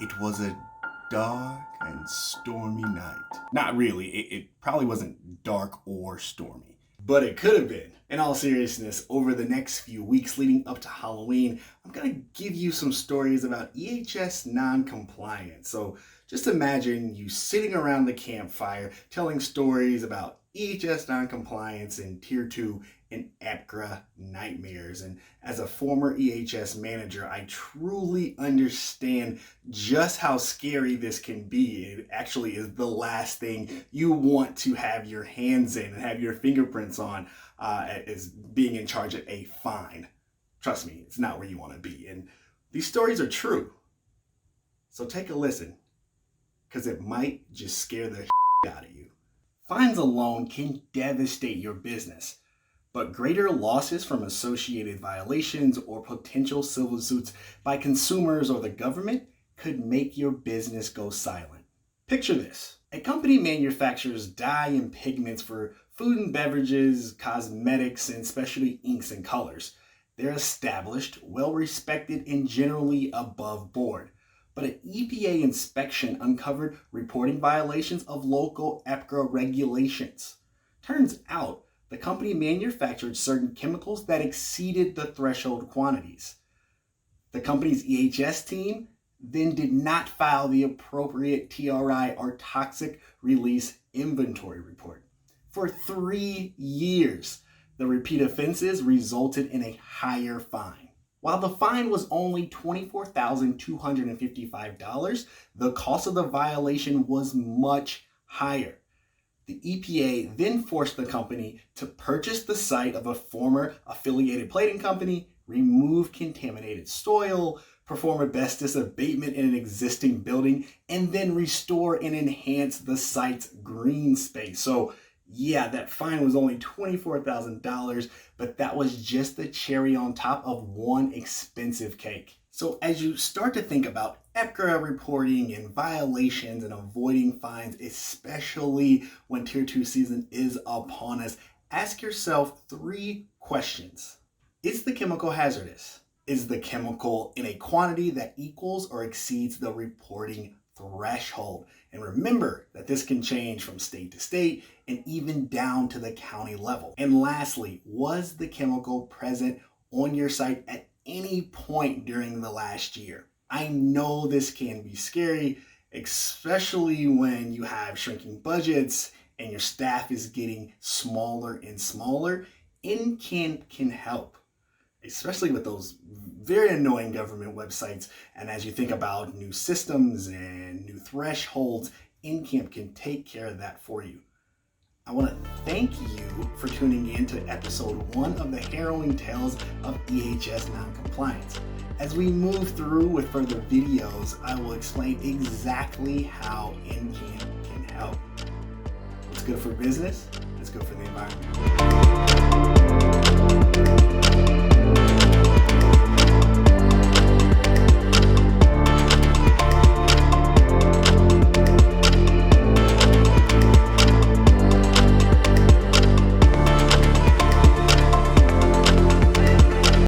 It was a dark and stormy night. Not really, it probably wasn't dark or stormy, but it could have been. In all seriousness, over the next few weeks leading up to Halloween, I'm gonna give you some stories about EHS non-compliance. So just imagine you sitting around the campfire telling stories about EHS non-compliance and Tier II and EPCRA nightmares. And as a former EHS manager, I truly understand just how scary this can be. It actually is the last thing you want to have your hands in and have your fingerprints on as being in charge of a fine. Trust me, it's not where you want to be. And these stories are true. So take a listen, because it might just scare the out of you. Fines alone can devastate your business, but greater losses from associated violations or potential civil suits by consumers or the government could make your business go silent. Picture this. A company manufactures dye and pigments for food and beverages, cosmetics, and specialty inks and colors. They're established, well-respected, and generally above board. But an EPA inspection uncovered reporting violations of local EPCRA regulations. Turns out, the company manufactured certain chemicals that exceeded the threshold quantities. The company's EHS team then did not file the appropriate TRI or toxic release inventory report. For 3 years, the repeat offenses resulted in a higher fine. While the fine was only $24,255, the cost of the violation was much higher. The EPA then forced the company to purchase the site of a former affiliated plating company, remove contaminated soil, perform asbestos abatement in an existing building, and then restore and enhance the site's green space. So yeah, that fine was only $24,000, but that was just the cherry on top of one expensive cake. So as you start to think about EPCRA reporting and violations and avoiding fines, especially when Tier II season is upon us, ask yourself 3 questions. Is the chemical hazardous? Is the chemical in a quantity that equals or exceeds the reporting threshold? And remember that this can change from state to state and even down to the county level. And lastly, was the chemical present on your site at any point during the last year? I know this can be scary, especially when you have shrinking budgets and your staff is getting smaller and smaller. Encamp can help, especially with those very annoying government websites. And as you think about new systems and new thresholds, Encamp can take care of that for you. I want to thank you for tuning in to episode 1 of the Harrowing Tales of EHS Noncompliance. As we move through with further videos, I will explain exactly how Encamp can help. What's good for business is good for the environment.